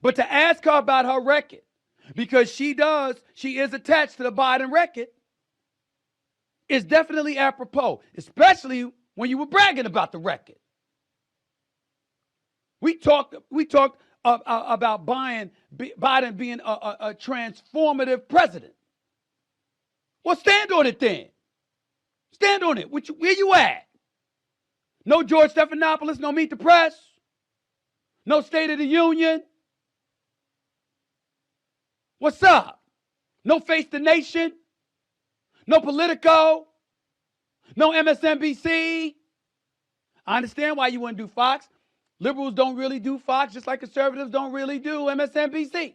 But to ask her about her record, because she is attached to the Biden record, is definitely apropos, especially when you were bragging about the record. We talked about Biden being a transformative president. Well, stand on it then. Stand on it. Where you at? No George Stephanopoulos, no Meet the Press, no State of the Union. What's up? No Face the Nation, no Politico, no MSNBC. I understand why you wouldn't do Fox. Liberals don't really do Fox, just like conservatives don't really do MSNBC.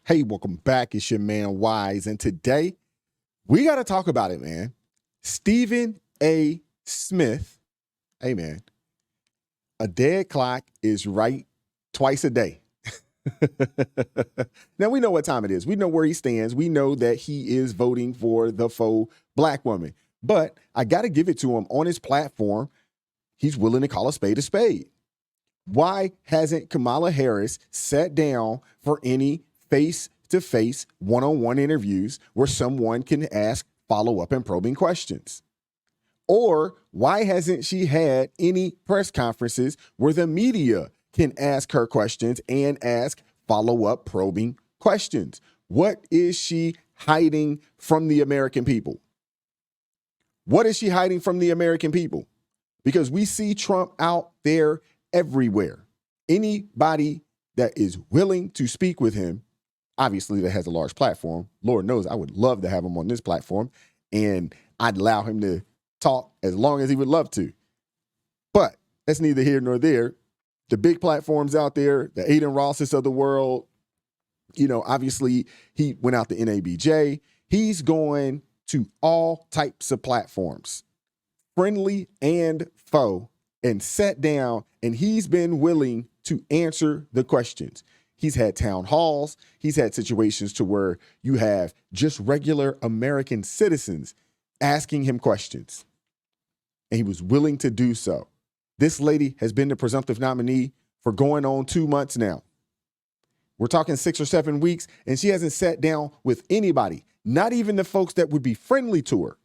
Hey, welcome back. It's your man Wise, and today we got to talk about it, man. Stephen A. Smith. Hey, man, a dead clock is right twice a day. Now, we know what time it is. We know where he stands. We know that he is voting for the faux black woman. But I got to give it to him on his platform. He's willing to call a spade a spade. Why hasn't Kamala Harris sat down for any face-to-face, one-on-one interviews where someone can ask follow-up and probing questions? Or why hasn't she had any press conferences where the media can ask her questions and ask follow-up probing questions? What is she hiding from the American people? What is she hiding from the American people? Because we see Trump out there everywhere. Anybody that is willing to speak with him, obviously that has a large platform. Lord knows I would love to have him on this platform, and I'd allow him to talk as long as he would love to. But that's neither here nor there. The big platforms out there, the Aiden Rosses of the world, you know, obviously he went out to NABJ. He's going to all types of platforms, friendly and foe, and sat down, and he's been willing to answer the questions. He's had town halls. He's had situations to where you have just regular American citizens asking him questions, and he was willing to do so. This lady has been the presumptive nominee for going on 2 months now. We're talking 6 or 7 weeks, and she hasn't sat down with anybody, not even the folks that would be friendly to her.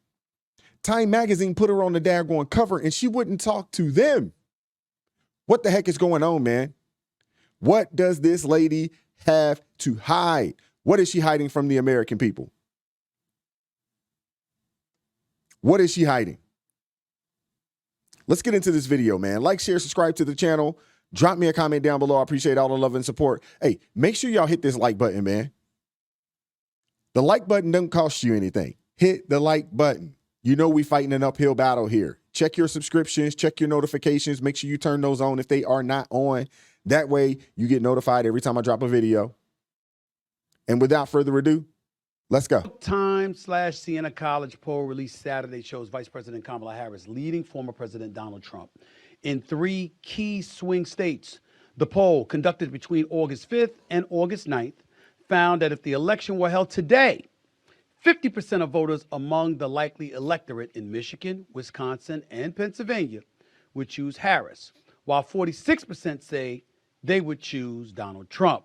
Time Magazine put her on the daggone cover, and she wouldn't talk to them. What the heck is going on, man? What does this lady have to hide? What is she hiding from the American people? What is she hiding? Let's get into this video, man. Like, share, subscribe to the channel. Drop me a comment down below. I appreciate all the love and support. Hey, make sure y'all hit this like button, man. The like button doesn't cost you anything. Hit the like button. You know we fighting an uphill battle here. Check your subscriptions. Check your notifications. Make sure you turn those on if they are not on. That way you get notified every time I drop a video. And without further ado, let's go. Time/Siena College poll released Saturday shows Vice President Kamala Harris leading former President Donald Trump in 3 key swing states. The poll, conducted between August 5th and August 9th, found that if the election were held today, 50% of voters among the likely electorate in Michigan, Wisconsin, and Pennsylvania would choose Harris, while 46% say they would choose Donald Trump.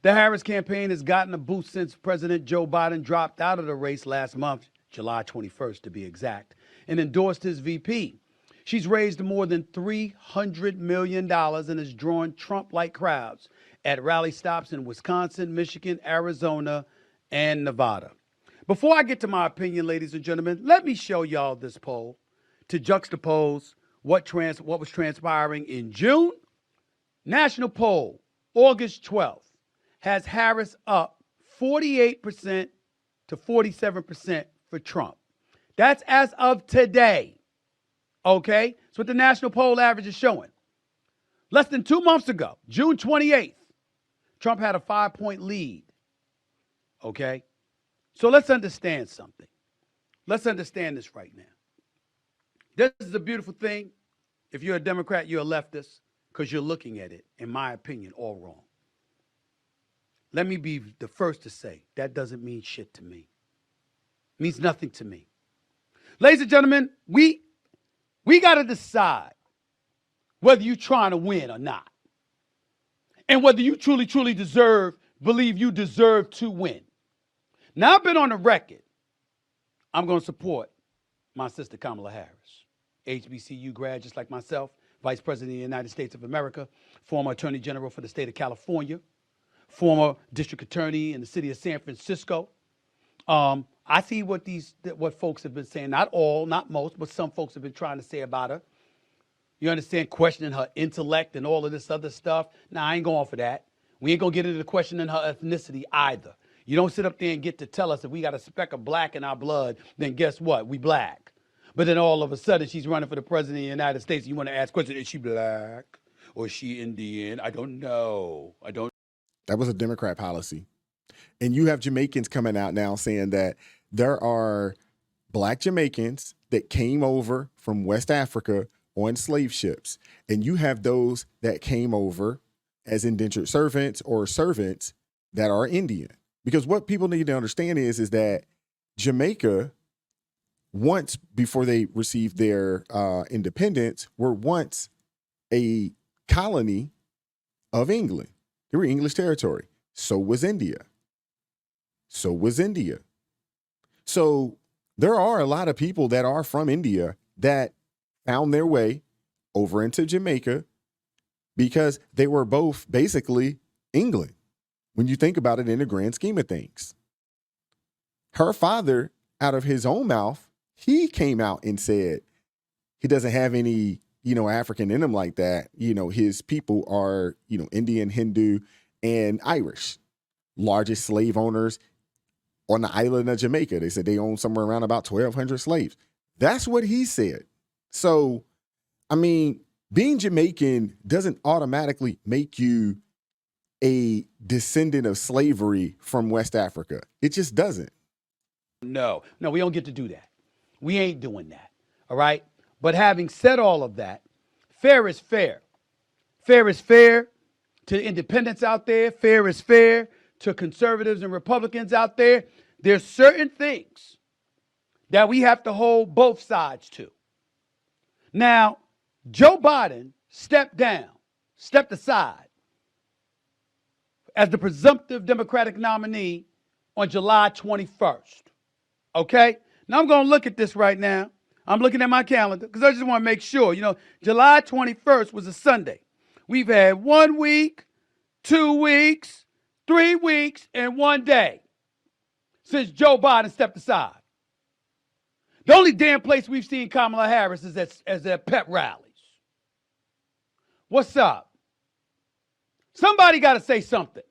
The Harris campaign has gotten a boost since President Joe Biden dropped out of the race last month, July 21st to be exact, and endorsed his VP. She's raised more than $300 million and has drawn Trump-like crowds at rally stops in Wisconsin, Michigan, Arizona, and Nevada. Before I get to my opinion, ladies and gentlemen, let me show y'all this poll to juxtapose what was transpiring in June. National poll, August 12th, has Harris up 48% to 47% for Trump. That's as of today. Okay? That's what the national poll average is showing. Less than 2 months ago, June 28th, Trump had a 5-point lead. Okay? So let's understand something. Let's understand this right now. This is a beautiful thing. If you're a Democrat, you're a leftist, because you're looking at it, in my opinion, all wrong. Let me be the first to say that doesn't mean shit to me. It means nothing to me. Ladies and gentlemen, we got to decide whether you're trying to win or not. and whether you truly, truly believe you deserve to win. Now, I've been on the record. I'm going to support my sister Kamala Harris, HBCU grad just like myself, Vice President of the United States of America, former Attorney General for the state of California, former District Attorney in the city of San Francisco. I see what folks have been saying, not all, not most, but some folks have been trying to say about her. You understand, questioning her intellect and all of this other stuff. Now, I ain't going for that. We ain't going to get into the questioning her ethnicity either. You don't sit up there and get to tell us if we got a speck of black in our blood, then guess what? We black. But then all of a sudden, she's running for the president of the United States. You want to ask questions, is she black or is she Indian? I don't know. That was a Democrat policy. And you have Jamaicans coming out now saying that there are black Jamaicans that came over from West Africa on slave ships. And you have those that came over as indentured servants or servants that are Indian. Because what people need to understand is that Jamaica, once before they received their independence, were once a colony of England. They were English territory. So was India. So there are a lot of people that are from India that found their way over into Jamaica because they were both basically England. When you think about it in the grand scheme of things, her father, out of his own mouth, he came out and said he doesn't have any, African in him like that. His people are, Indian, Hindu, and Irish, largest slave owners on the island of Jamaica. They said they own somewhere around about 1,200 slaves. That's what he said. So, being Jamaican doesn't automatically make you a descendant of slavery from West Africa. It just doesn't. No, we don't get to do that. We ain't doing that. All right. But having said all of that, fair is fair. Fair is fair to independents out there. Fair is fair to conservatives and Republicans out there. There's certain things that we have to hold both sides to. Now, Joe Biden stepped aside as the presumptive Democratic nominee on July 21st. Okay? Now I'm going to look at this right now. I'm looking at my calendar because I just want to make sure. July 21st was a Sunday. We've had 1 week, 2 weeks, 3 weeks, and 1 day since Joe Biden stepped aside. The only damn place we've seen Kamala Harris is at pep rallies. What's up? Somebody got to say something.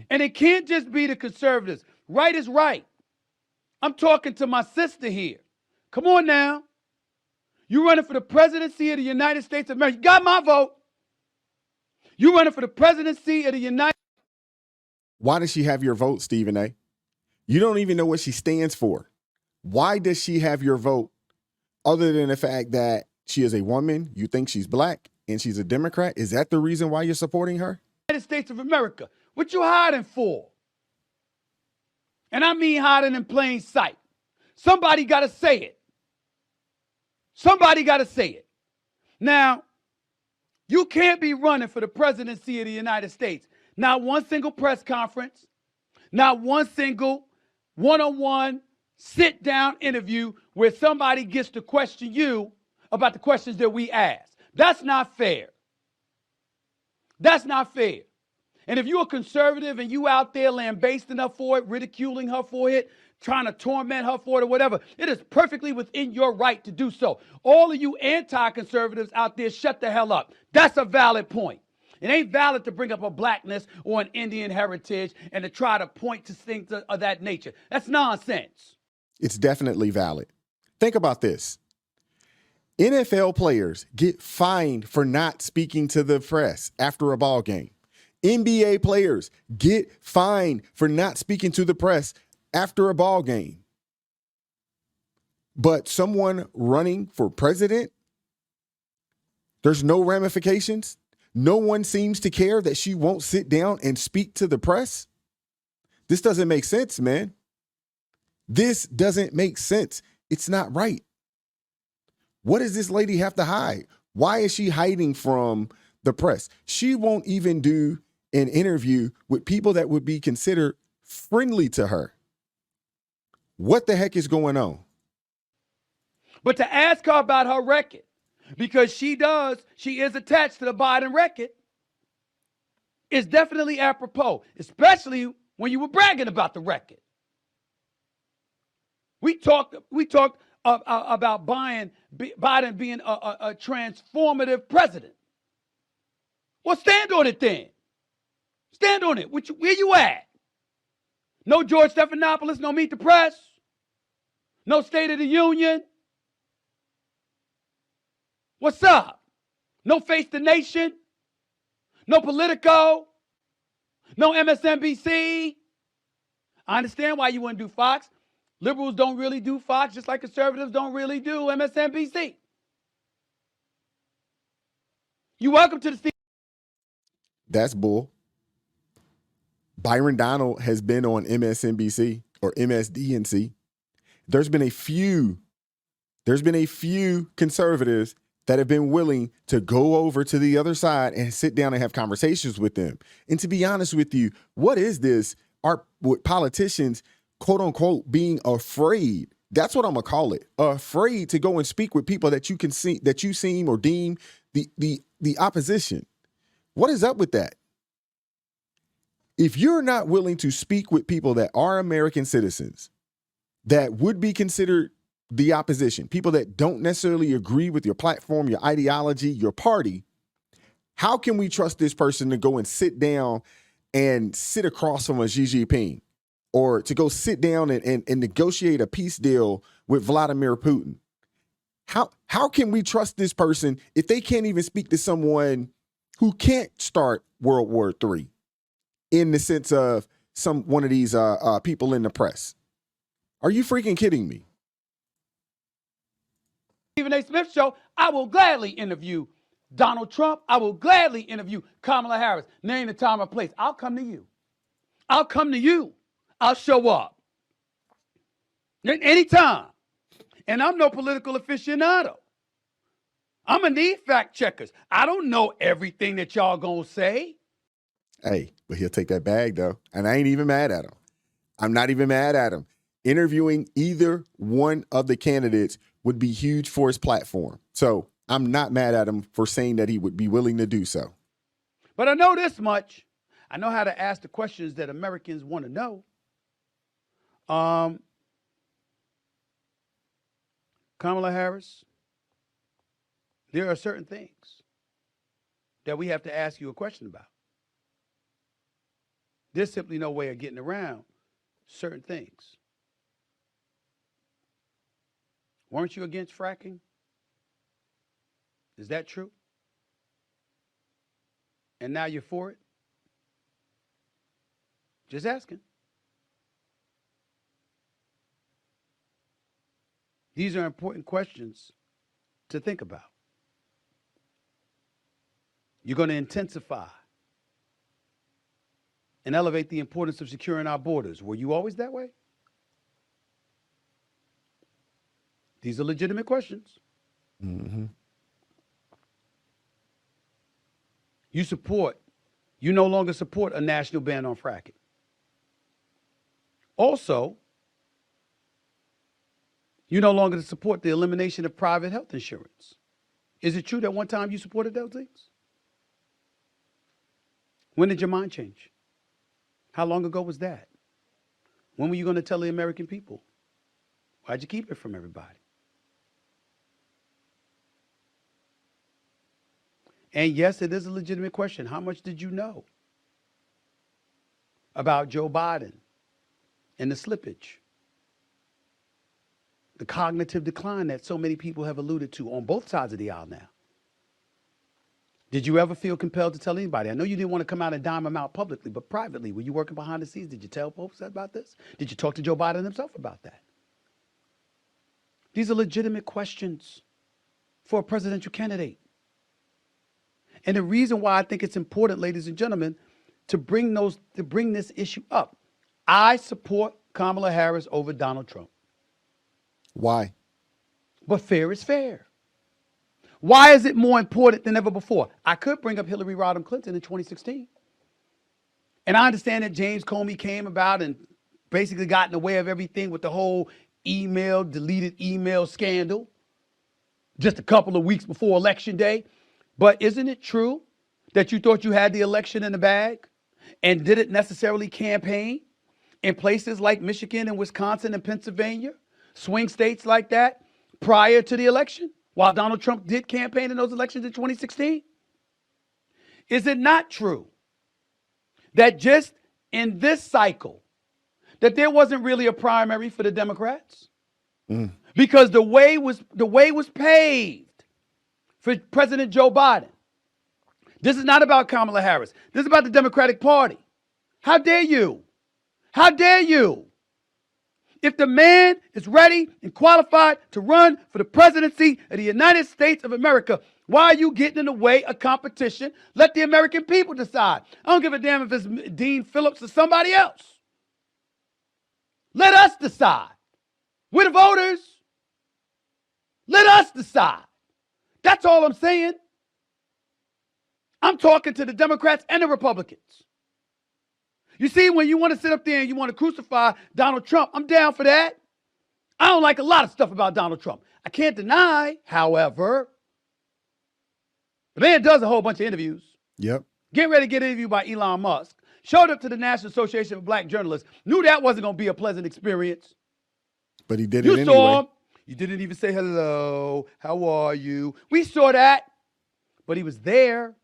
And it can't just be the conservatives. Right is right. I'm talking to my sister here. Come on now. You running for the presidency of the United States of America. You got my vote. You running for the presidency of the United States. Why does she have your vote, Stephen A? You don't even know what she stands for. Why does she have your vote other than the fact that she is a woman, you think she's black, and she's a Democrat? Is that the reason why you're supporting her? United States of America. What you hiding for? And I mean hiding in plain sight. Somebody got to say it. Somebody got to say it. Now, you can't be running for the presidency of the United States. Not one single press conference, not one single one-on-one sit-down interview where somebody gets to question you about the questions that we ask. That's not fair. That's not fair. And if you're a conservative and you out there lambasting her for it, ridiculing her for it, trying to torment her for it or whatever, it is perfectly within your right to do so. All of you anti-conservatives out there, shut the hell up. That's a valid point. It ain't valid to bring up a blackness or an Indian heritage and to try to point to things of that nature. That's nonsense. It's definitely valid. Think about this. NFL players get fined for not speaking to the press after a ball game. NBA players get fined for not speaking to the press after a ball game. But someone running for president, there's no ramifications. No one seems to care that she won't sit down and speak to the press. This doesn't make sense, man. This doesn't make sense. It's not right. What does this lady have to hide? Why is she hiding from the press. She won't even do an interview with people that would be considered friendly to her. What the heck is going on? But to ask her about her record, because she is attached to the Biden record, is definitely apropos, especially when you were bragging about the record. We talked about Biden being a transformative president. Well, stand on it then. Stand on it. Where you at? No George Stephanopoulos, no Meet the Press, no State of the Union. What's up? No Face the Nation, no Politico, no MSNBC. I understand why you wouldn't do Fox. Liberals don't really do Fox, just like conservatives don't really do MSNBC. You're welcome to the. That's bull. Byron Donald has been on MSNBC or MSDNC. There's been a few conservatives that have been willing to go over to the other side and sit down and have conversations with them. And to be honest with you, what is this? With politicians, quote unquote, being afraid. That's what I'm gonna call it. Afraid to go and speak with people that you can see, that you seem or deem the opposition. What is up with that? If you're not willing to speak with people that are American citizens, that would be considered the opposition, people that don't necessarily agree with your platform, your ideology, your party, how can we trust this person to go and sit down and sit across from a Xi Jinping, or to go sit down and negotiate a peace deal with Vladimir Putin? How can we trust this person if they can't even speak to someone who can't start World War III in the sense of one of these people in the press? Are you freaking kidding me? Stephen A. Smith Show, I will gladly interview Donald Trump. I will gladly interview Kamala Harris. Name the time or place. I'll come to you. I'll come to you. I'll show up. Anytime. And I'm no political aficionado. I'm going to need fact checkers. I don't know everything that y'all going to say. Hey, but he'll take that bag, though. And I ain't even mad at him. I'm not even mad at him. Interviewing either one of the candidates would be huge for his platform. So I'm not mad at him for saying that he would be willing to do so. But I know this much. I know how to ask the questions that Americans want to know. Kamala Harris, there are certain things that we have to ask you a question about. There's simply no way of getting around certain things. Weren't you against fracking? Is that true? And now you're for it? Just asking. These are important questions to think about. You're going to intensify and elevate the importance of securing our borders. Were you always that way? These are legitimate questions. Mm-hmm. You no longer support a national ban on fracking. Also, you no longer support the elimination of private health insurance. Is it true that one time you supported those things? When did your mind change? How long ago was that? When were you going to tell the American people? Why'd you keep it from everybody? And yes, it is a legitimate question. How much did you know about Joe Biden and the slippage, the cognitive decline that so many people have alluded to on both sides of the aisle now? Did you ever feel compelled to tell anybody? I know you didn't want to come out and dime them out publicly, but privately, were you working behind the scenes? Did you tell folks about this? Did you talk to Joe Biden himself about that? These are legitimate questions for a presidential candidate. And the reason why I think it's important, ladies and gentlemen, to bring this issue up. I support Kamala Harris over Donald Trump. Why? But fair is fair. Why is it more important than ever before? I could bring up Hillary Rodham Clinton in 2016. And I understand that James Comey came about and basically got in the way of everything with the whole deleted email scandal just a couple of weeks before Election Day. But isn't it true that you thought you had the election in the bag and didn't necessarily campaign in places like Michigan and Wisconsin and Pennsylvania, swing states like that, prior to the election, while Donald Trump did campaign in those elections in 2016? Is it not true that just in this cycle, that there wasn't really a primary for the Democrats? Because the way was paved for President Joe Biden. This is not about Kamala Harris. This is about the Democratic Party. How dare you? How dare you? If the man is ready and qualified to run for the presidency of the United States of America, why are you getting in the way of competition? Let the American people decide. I don't give a damn if it's Dean Phillips or somebody else. Let us decide. We're the voters. Let us decide. That's all I'm saying. I'm talking to the Democrats and the Republicans. You see, when you want to sit up there and you want to crucify Donald Trump, I'm down for that. I don't like a lot of stuff about Donald Trump. I can't deny, however, the man does a whole bunch of interviews. Yep. Getting ready to get interviewed by Elon Musk. Showed up to the National Association of Black Journalists. Knew that wasn't going to be a pleasant experience. But he did You it anyway. saw him. You didn't even say hello. How are you? We saw that. But he was there.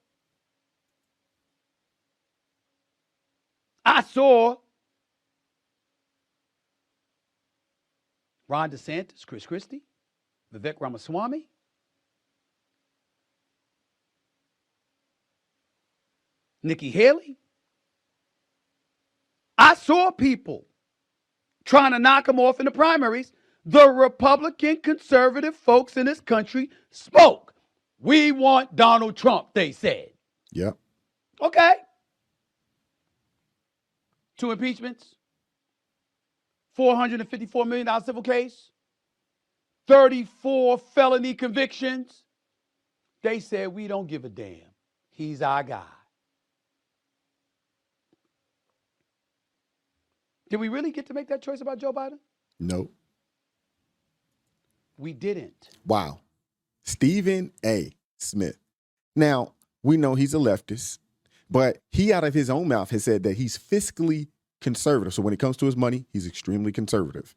I saw Ron DeSantis, Chris Christie, Vivek Ramaswamy, Nikki Haley. I saw people trying to knock him off in the primaries. The Republican conservative folks in this country spoke. We want Donald Trump, they said. Yep. Okay. 2 impeachments, $454 million civil case, 34 felony convictions. They said, we don't give a damn. He's our guy. Did we really get to make that choice about Joe Biden? Nope. We didn't. Wow. Stephen A. Smith. Now, we know he's a leftist, but he out of his own mouth has said that he's fiscally conservative. So when it comes to his money, he's extremely conservative.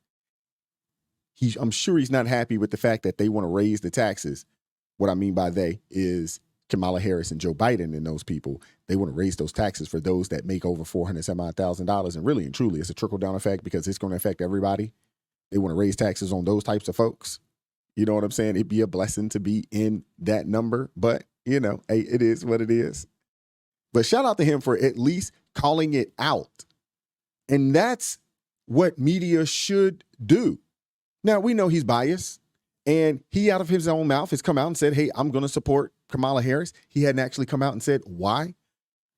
I'm sure he's not happy with the fact that they want to raise the taxes. What I mean by they is Kamala Harris and Joe Biden and those people. They want to raise those taxes for those that make over $400,000. And really and truly, it's a trickle-down effect because it's going to affect everybody. They want to raise taxes on those types of folks. You know what I'm saying? It'd be a blessing to be in that number. But, you know, hey, it is what it is. But shout out to him for at least calling it out. And that's what media should do. Now, we know he's biased. And he, out of his own mouth, has come out and said, hey, I'm going to support Kamala Harris. He hadn't actually come out and said why.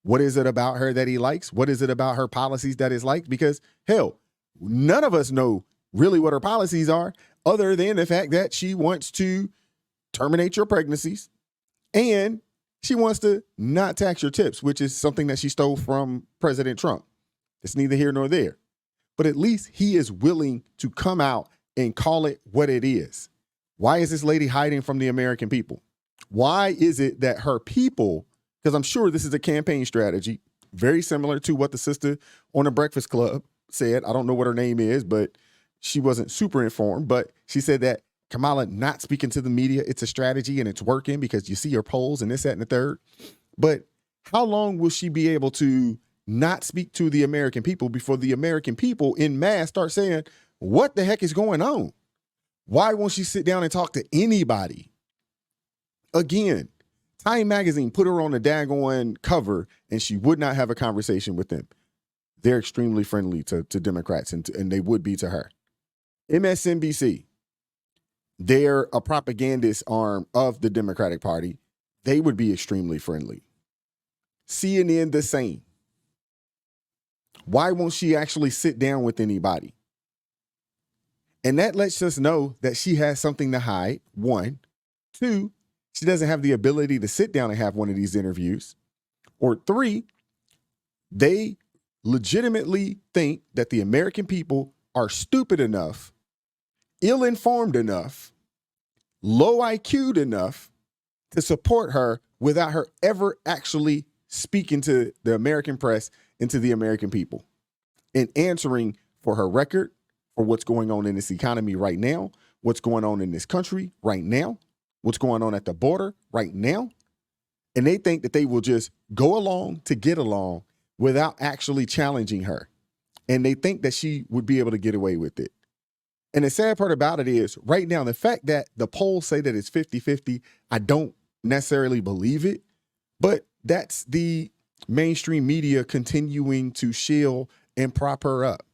What is it about her that he likes? What is it about her policies that is liked? Because, hell, none of us know really what her policies are other than the fact that she wants to terminate your pregnancies and she wants to not tax your tips, which is something that she stole from President Trump. It's neither here nor there. But at least he is willing to come out and call it what it is. Why is this lady hiding from the American people? Why is it that her people, because I'm sure this is a campaign strategy, very similar to what the sister on the Breakfast Club said. I don't know what her name is, but she wasn't super informed. But she said that Kamala not speaking to the media, it's a strategy and it's working because you see her polls and this, that, and the third. But how long will she be able to not speak to the American people before the American people in mass start saying, what the heck is going on? Why won't she sit down and talk to anybody? Again, Time Magazine put her on the daggone cover and she would not have a conversation with them. They're extremely friendly to Democrats and they would be to her. MSNBC, they're a propagandist arm of the Democratic Party. They would be extremely friendly. CNN, the same. Why won't she actually sit down with anybody? And that lets us know that she has something to hide. 1, 2, she doesn't have the ability to sit down and have one of these interviews. Or 3, they legitimately think that the American people are stupid enough, ill-informed enough, low IQ'd enough to support her without her ever actually speaking to the American press and to the American people and answering for her record, for what's going on in this economy right now, what's going on in this country right now, what's going on at the border right now. And they think that they will just go along to get along without actually challenging her. And they think that she would be able to get away with it. And the sad part about it is right now, the fact that the polls say that it's 50-50, I don't necessarily believe it, but that's the mainstream media continuing to shield and prop her up.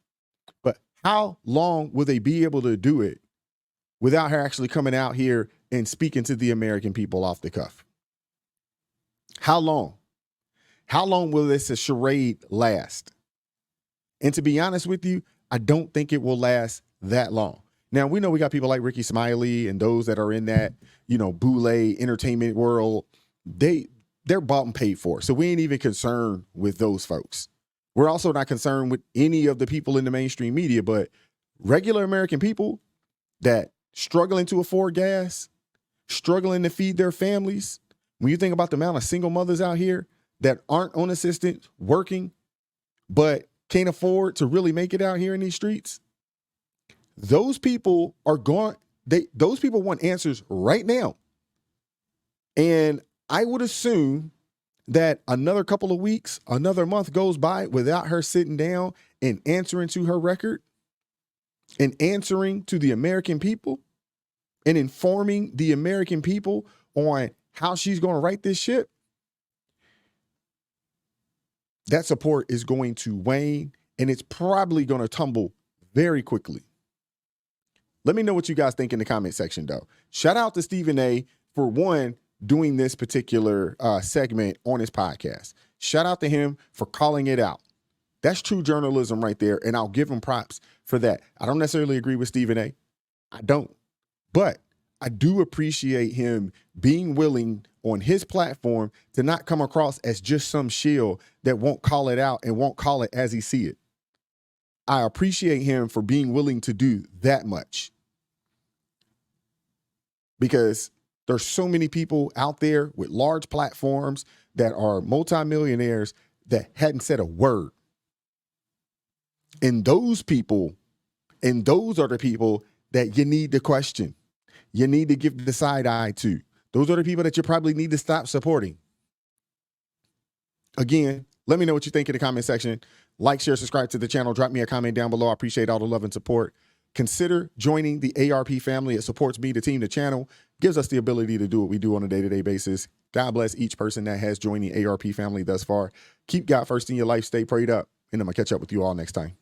But how long will they be able to do it without her actually coming out here and speaking to the American people off the cuff? How long? How long will this charade last? And to be honest with you, I don't think it will last that long. Now, we know we got people like Ricky Smiley and those that are in that, boule entertainment world. They're bought and paid for. So we ain't even concerned with those folks. We're also not concerned with any of the people in the mainstream media, but regular American people that struggling to afford gas, struggling to feed their families. When you think about the amount of single mothers out here that aren't on assistance, working, but can't afford to really make it out here in these streets, those people are gone. Those people want answers right now. And I would assume that another couple of weeks, another month goes by without her sitting down and answering to her record and answering to the American people and informing the American people on how she's going to right this ship. That support is going to wane, and it's probably going to tumble very quickly. Let me know what you guys think in the comment section, though. Shout out to Stephen A. for doing this particular segment on his podcast. Shout out to him for calling it out. That's true journalism right there, and I'll give him props for that. I don't necessarily agree with Stephen A. I don't. But I do appreciate him being willing on his platform to not come across as just some shill that won't call it out and won't call it as he see it. I appreciate him for being willing to do that much. Because there's so many people out there with large platforms that are multimillionaires that hadn't said a word. And those people, and those are the people that you need to question. You need to give the side eye to. Those are the people that you probably need to stop supporting. Again, let me know what you think in the comment section. Like, share, subscribe to the channel. Drop me a comment down below. I appreciate all the love and support. Consider joining the ARP family. It supports me, the team, the channel, gives us the ability to do what we do on a day-to-day basis. God bless each person that has joined the ARP family thus far. Keep God first in your life. Stay prayed up. And I'm going to catch up with you all next time.